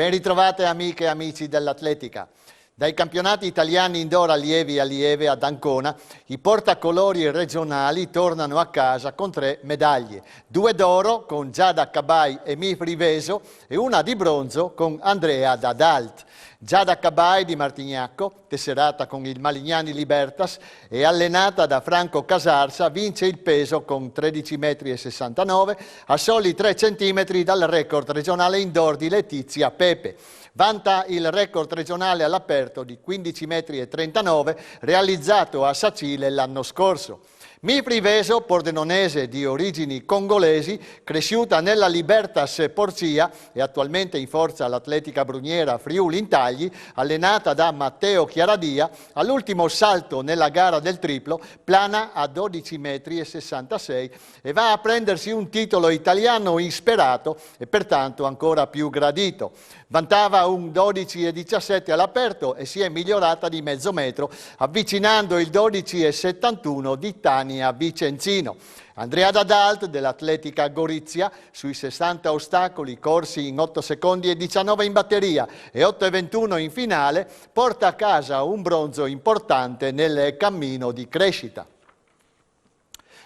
Ben ritrovate amiche e amici dell'atletica. Dai campionati italiani indoor allievi e allieve ad Ancona, i portacolori regionali tornano a casa con 3 medaglie. 2 d'oro con Giada Cabai e Mifri Veso e una di bronzo con Andrea Dadalt. Giada Cabai di Martignacco, tesserata con il Malignani Libertas e allenata da Franco Casarsa, vince il peso con 13,69 m a soli 3 cm dal record regionale indoor di Letizia Pepe. Vanta il record regionale all'aperto di 15,39 m realizzato a Sacile l'anno scorso. Mifri Veso, pordenonese di origini congolesi, cresciuta nella Libertas Porcia e attualmente in forza all'Atletica Bruniera Friuli Intagli, allenata da Matteo Chiaradia, all'ultimo salto nella gara del triplo plana a 12,66 m e va a prendersi un titolo italiano insperato e pertanto ancora più gradito. Vantava un 12,17 all'aperto e si è migliorata di mezzo metro, avvicinando il 12,71 di Tania Vicenzino. Andrea Dadalt dell'Atletica Gorizia, sui 60 ostacoli corsi in 8 secondi e 19 in batteria e 8,21 in finale, porta a casa un bronzo importante nel cammino di crescita.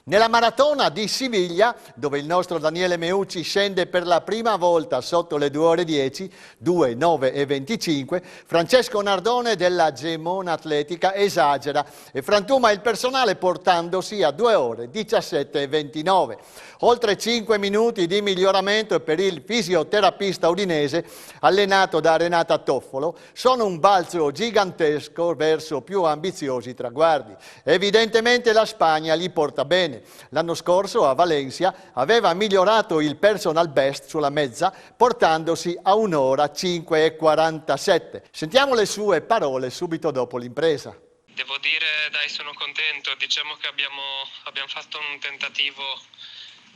Nella maratona di Siviglia, dove il nostro Daniele Meucci scende per la prima volta sotto le 2 ore 10, 2, 9 e 25, Francesco Nardone della Gemona Atletica esagera e frantuma il personale portandosi a 2 ore 17 e 29. Oltre 5 minuti di miglioramento per il fisioterapista udinese, allenato da Renata Toffolo, sono un balzo gigantesco verso più ambiziosi traguardi. Evidentemente la Spagna gli porta bene. L'anno scorso a Valencia aveva migliorato il personal best sulla mezza, portandosi a 1 ora 5 e 47. Sentiamo le sue parole subito dopo l'impresa. Devo dire, dai, sono contento. Diciamo che abbiamo fatto un tentativo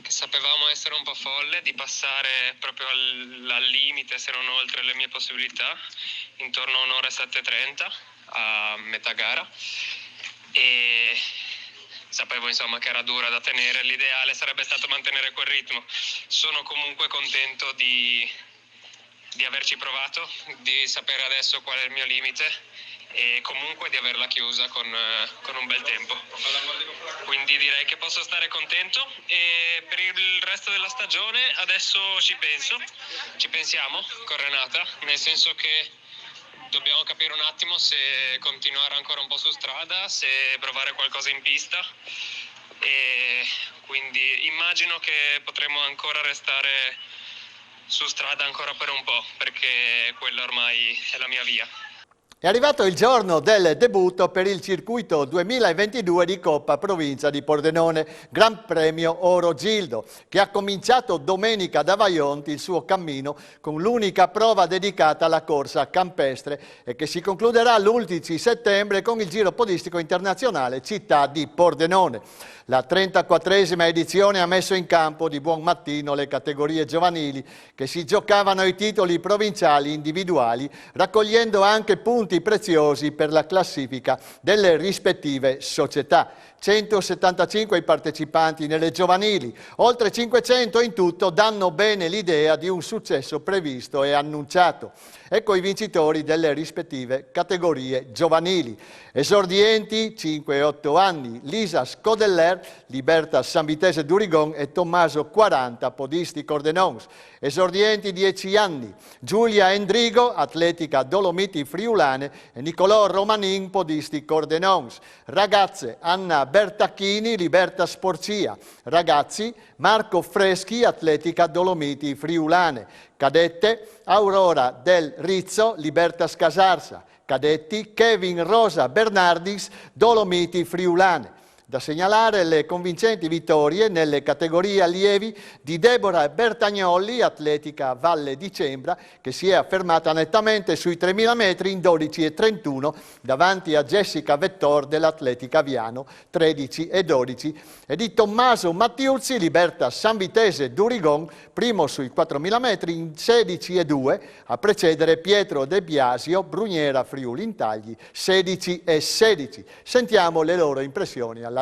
che sapevamo essere un po' folle, di passare proprio al limite, se non oltre le mie possibilità, intorno a 1 ora e 7:30 a metà gara. E sapevo insomma che era dura da tenere, l'ideale sarebbe stato mantenere quel ritmo. Sono comunque contento di averci provato, di sapere adesso qual è il mio limite e comunque di averla chiusa con un bel tempo. Quindi direi che posso stare contento e per il resto della stagione adesso ci pensiamo con Renata, nel senso che dobbiamo capire un attimo se continuare ancora un po' su strada, se provare qualcosa in pista e quindi immagino che potremo ancora restare su strada ancora per un po', perché quella ormai è la mia via. È arrivato il giorno del debutto per il circuito 2022 di Coppa Provincia di Pordenone, Gran Premio Oro Gildo, che ha cominciato domenica da Vaionti il suo cammino con l'unica prova dedicata alla corsa campestre e che si concluderà l'11 settembre con il Giro Podistico Internazionale Città di Pordenone. La 34esima edizione ha messo in campo di buon mattino le categorie giovanili che si giocavano i titoli provinciali individuali, raccogliendo anche punti preziosi per la classifica delle rispettive società. 175 i partecipanti nelle giovanili, oltre 500 in tutto danno bene l'idea di un successo previsto e annunciato. Ecco i vincitori delle rispettive categorie giovanili. Esordienti 5 e 8 anni, Lisa Scodeller, Libertas San Vitese d'Urigon e Tommaso 40, Podisti Cordenons. Esordienti 10 anni, Giulia Endrigo, Atletica Dolomiti Friulane e Nicolò Romanin, Podisti Cordenons. Ragazze, Anna Bertacchini, Libertas Porcia. Ragazzi, Marco Freschi, Atletica Dolomiti Friulane. Cadette, Aurora del Rizzo, Libertas Casarsa. Cadetti, Kevin Rosa Bernardis, Dolomiti Friulane. Da segnalare le convincenti vittorie nelle categorie allievi di Deborah Bertagnolli, Atletica Valle di Cembra, che si è affermata nettamente sui 3.000 metri in 12,31 davanti a Jessica Vettor dell'Atletica Viano, 13,12, e di Tommaso Mattiuzzi, Libertas San Vitese d'Urigon, primo sui 4.000 metri in 16,2, a precedere Pietro De Biasio, Bruniera Friuli Intagli, 16,16. Sentiamo le loro impressioni all'arrivo.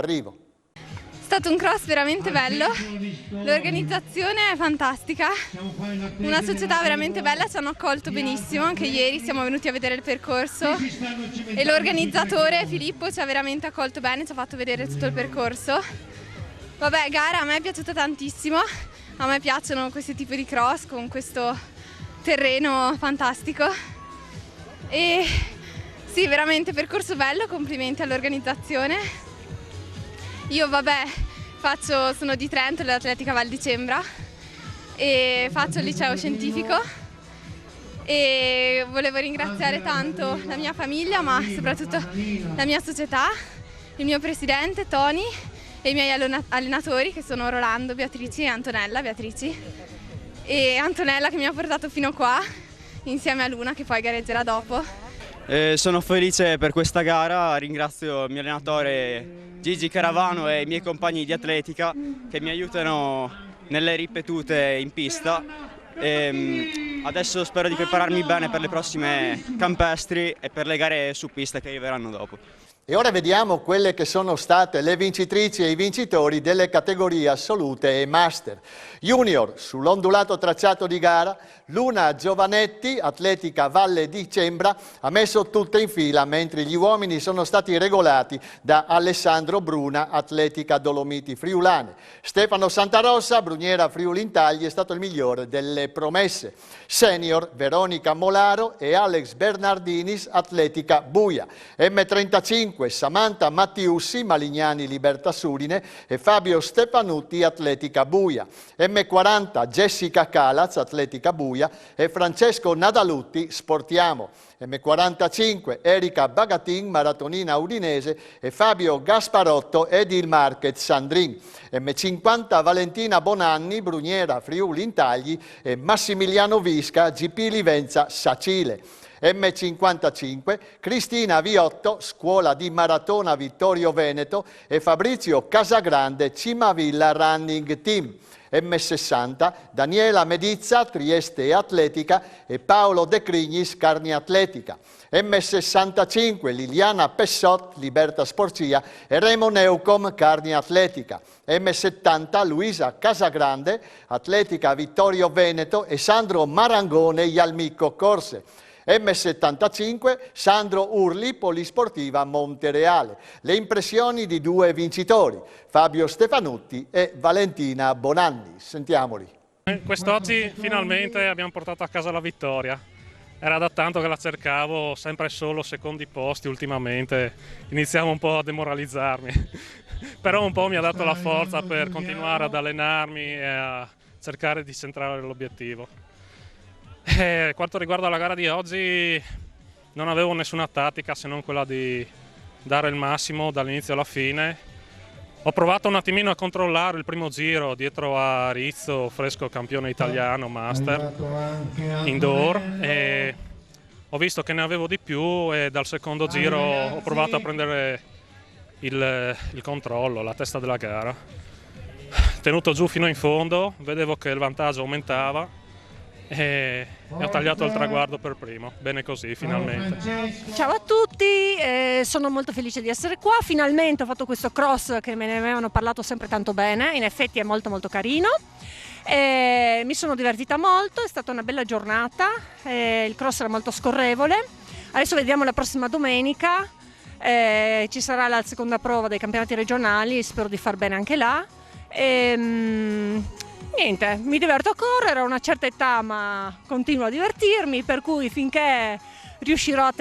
stato un cross veramente bello, l'organizzazione è fantastica, una società veramente bella, ci hanno accolto benissimo, anche ieri siamo venuti a vedere il percorso e l'organizzatore Filippo ci ha veramente accolto bene, ci ha fatto vedere tutto il percorso. Vabbè, gara a me è piaciuta tantissimo, a me piacciono questi tipi di cross con questo terreno fantastico e sì, veramente percorso bello, complimenti all'organizzazione. Io sono di Trento, dell'Atletica Val di Cembra e faccio il liceo scientifico e volevo ringraziare tanto la mia famiglia ma soprattutto la mia società, il mio presidente Tony e i miei allenatori che sono Rolando, Beatrici e Antonella Beatrici e Antonella che mi ha portato fino qua insieme a Luna che poi gareggerà dopo. Sono felice per questa gara, ringrazio il mio allenatore Gigi Caravano e i miei compagni di atletica che mi aiutano nelle ripetute in pista. Adesso spero di prepararmi bene per le prossime campestri e per le gare su pista che arriveranno dopo. E ora vediamo quelle che sono state le vincitrici e i vincitori delle categorie assolute e master. Junior, sull'ondulato tracciato di gara, Luna Giovanetti, Atletica Valle di Cembra, ha messo tutte in fila, mentre gli uomini sono stati regolati da Alessandro Bruna, Atletica Dolomiti Friulane. Stefano Santarossa, Bruniera Friuli Intagli, è stato il migliore delle promesse. Senior, Veronica Molaro e Alex Bernardinis, Atletica Buia. M35, Samantha Mattiussi, Malignani Libertà Surine e Fabio Stefanutti, Atletica Buia. M40, Jessica Calaz, Atletica Buia e Francesco Nadalutti, Sportiamo. M45, Erika Bagatin, Maratonina Udinese e Fabio Gasparotto, Edil Market Sandrin. M50, Valentina Bonanni, Bruniera Friuli Intagli e Massimiliano Visca, GP Livenza Sacile. M55, Cristina Viotto, Scuola di Maratona Vittorio Veneto e Fabrizio Casagrande, Cimavilla Running Team. M60, Daniela Medizza, Trieste Atletica e Paolo De Crignis, Carni Atletica. M65, Liliana Pessot, Liberta Sporcia e Remo Neucom, Carni Atletica. M70, Luisa Casagrande, Atletica Vittorio Veneto e Sandro Marangone, Ialmico Corse. M75, Sandro Urli, Polisportiva Montereale. Le impressioni di due vincitori, Fabio Stefanutti e Valentina Bonanni. Sentiamoli. Quest'oggi finalmente abbiamo portato a casa la vittoria. Era da tanto che la cercavo, sempre solo secondi posti ultimamente. Iniziamo un po' a demoralizzarmi. Però un po' mi ha dato la forza per continuare ad allenarmi e a cercare di centrare l'obiettivo. Quanto riguarda la gara di oggi non avevo nessuna tattica se non quella di dare il massimo dall'inizio alla fine. Ho provato un attimino a controllare il primo giro dietro a Rizzo, fresco campione italiano master indoor, e ho visto che ne avevo di più e dal secondo giro ho provato a prendere il controllo, la testa della gara. Tenuto giù fino in fondo, vedevo che il vantaggio aumentava e ho tagliato il traguardo per primo. Bene così, finalmente. Ciao a tutti, sono molto felice di essere qua. Finalmente ho fatto questo cross che me ne avevano parlato sempre tanto bene, in effetti è molto molto carino. Mi sono divertita molto, è stata una bella giornata, il cross era molto scorrevole. Adesso vediamo la prossima domenica, ci sarà la seconda prova dei campionati regionali, spero di far bene anche là. Niente, mi diverto a correre, ho una certa età ma continuo a divertirmi, per cui finché riuscirò a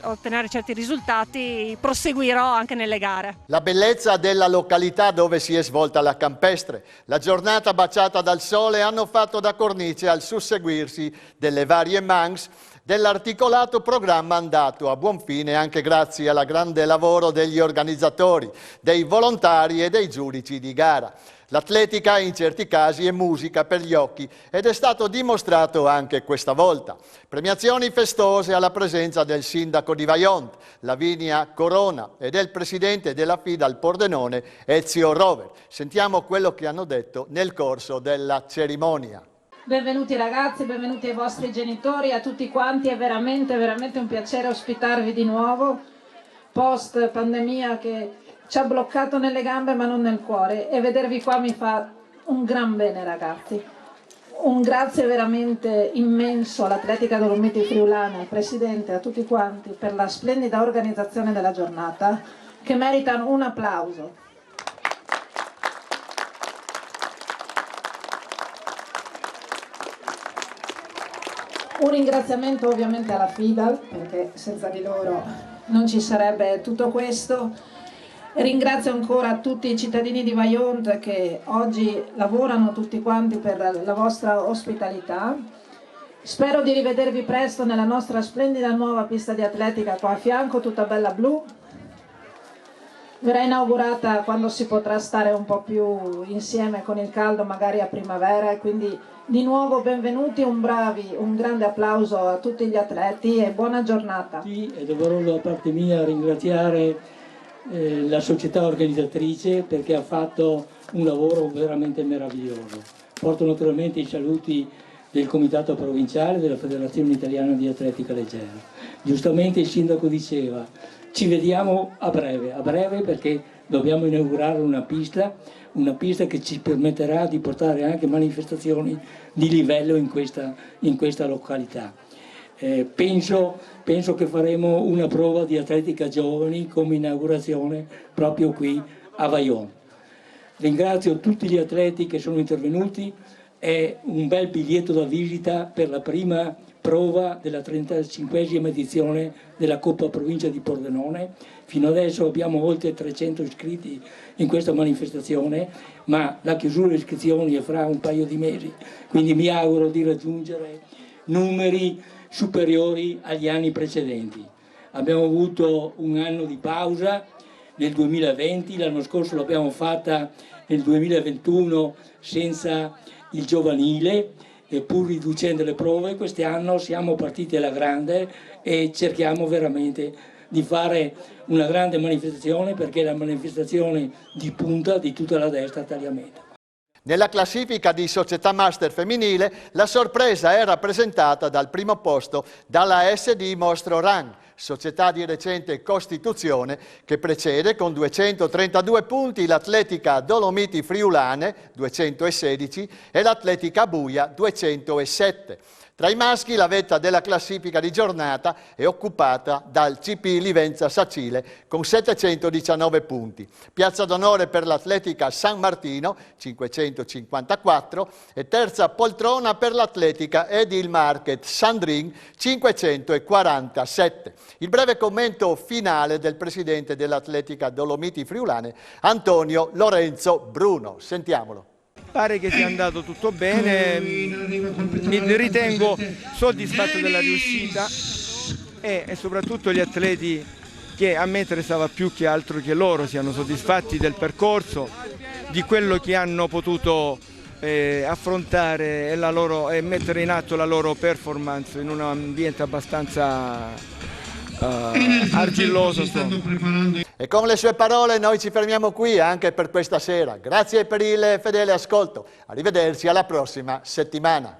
ottenere certi risultati proseguirò anche nelle gare. La bellezza della località dove si è svolta la campestre, la giornata baciata dal sole hanno fatto da cornice al susseguirsi delle varie manche dell'articolato programma andato a buon fine anche grazie al grande lavoro degli organizzatori, dei volontari e dei giudici di gara. L'atletica in certi casi è musica per gli occhi ed è stato dimostrato anche questa volta. Premiazioni festose alla presenza del sindaco di Vajont, Lavinia Corona, e del presidente della FIDA al Pordenone, Ezio Rover. Sentiamo quello che hanno detto nel corso della cerimonia. Benvenuti ragazzi, benvenuti ai vostri genitori, a tutti quanti, è veramente un piacere ospitarvi di nuovo, post pandemia che ci ha bloccato nelle gambe ma non nel cuore, e vedervi qua mi fa un gran bene, ragazzi. Un grazie veramente immenso all'Atletica Dolomiti Friulana, al Presidente, a tutti quanti per la splendida organizzazione della giornata, che meritano un applauso. Un ringraziamento ovviamente alla FIDAL, perché senza di loro non ci sarebbe tutto questo. Ringrazio ancora tutti i cittadini di Vajont che oggi lavorano tutti quanti per la vostra ospitalità. Spero di rivedervi presto nella nostra splendida nuova pista di atletica qua a fianco, tutta bella blu. Verrà inaugurata quando si potrà stare un po' più insieme con il caldo, magari a primavera, e quindi di nuovo benvenuti, un grande applauso a tutti gli atleti e buona giornata. È doveroso da parte mia ringraziare la società organizzatrice perché ha fatto un lavoro veramente meraviglioso. Porto naturalmente i saluti del Comitato Provinciale della Federazione Italiana di Atletica Leggera. Giustamente il sindaco diceva: ci vediamo a breve perché dobbiamo inaugurare una pista che ci permetterà di portare anche manifestazioni di livello in questa località. Penso che faremo una prova di atletica giovani come inaugurazione proprio qui a Vajont. Ringrazio tutti gli atleti che sono intervenuti, è un bel biglietto da visita per la prima prova della 35esima edizione della Coppa Provincia di Pordenone. Fino adesso abbiamo oltre 300 iscritti in questa manifestazione, ma la chiusura delle iscrizioni è fra un paio di mesi, quindi mi auguro di raggiungere numeri superiori agli anni precedenti. Abbiamo avuto un anno di pausa nel 2020, l'anno scorso l'abbiamo fatta nel 2021 senza il giovanile, e pur riducendo le prove quest'anno siamo partiti alla grande e cerchiamo veramente di fare una grande manifestazione, perché è la manifestazione di punta di tutta la destra tagliamento. Nella classifica di società master femminile la sorpresa è rappresentata dal primo posto dalla SD Mostro Run, società di recente costituzione, che precede con 232 punti l'Atletica Dolomiti Friulane 216 e l'Atletica Buia 207. Tra i maschi la vetta della classifica di giornata è occupata dal CP Livenza Sacile con 719 punti. Piazza d'onore per l'Atletica San Martino 554 e terza poltrona per l'Atletica Edil Market Sandrin 547. Il breve commento finale del presidente dell'Atletica Dolomiti Friulane, Antonio Lorenzo Bruno. Sentiamolo. Pare che sia andato tutto bene, mi ritengo soddisfatto della riuscita e soprattutto gli atleti, che a me interessava più che altro che loro siano soddisfatti del percorso, di quello che hanno potuto affrontare e mettere in atto la loro performance in un ambiente abbastanza argilloso. E con le sue parole noi ci fermiamo qui anche per questa sera. Grazie per il fedele ascolto. Arrivederci alla prossima settimana.